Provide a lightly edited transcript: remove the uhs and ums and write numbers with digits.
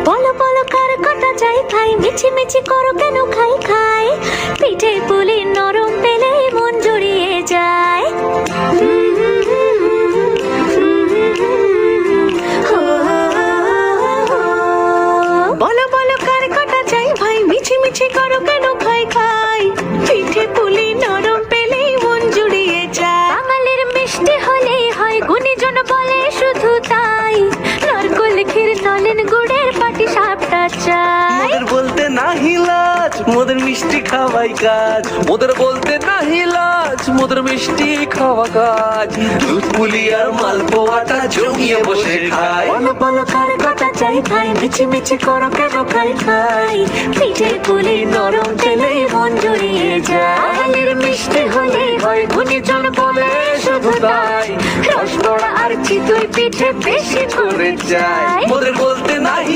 বলো বলো কার কটা চাই খাই, মিছি মিছি করো কেন খাই খাই, পিঠে পুলি নরম পেলে মন জড়িয়ে যায়। বলো বলো কার কটা চাই ভাই, মিছি মিছি করো কেন খাই খাই, পিঠে পুলি নরম পেলে মন জুড়িয়ে যায়। বাঙালির মিষ্টি হলেই হয়, গুণীজন বলে শুধু তাই, নারকোল ক্ষীর নলেন গুড়ের পাটি সাপটা চাই। মোদের বলতে নাহি লাজ, মোদের মিষ্টি খাওয়াই কাজ, মোদের বলতে নাহি লাজ, মোদের মিষ্টি খাওয়া কাজ। দুধ পুলি আর মালপোয়াটা জমিয়ে বসে খায়। বলো বলো কার কটা চাই খাই, মিছি মিছি করো কেন খাই খাই, পিঠে পুলি নরম পেলে মন জড়িয়ে যায়। বাঙালির মিষ্টি হলেই হয়, গুণীজন বলে শুধু তাই, রসবড়া আর চিতই পিঠে বেশি করে যায়। মোদের বলতে নাহি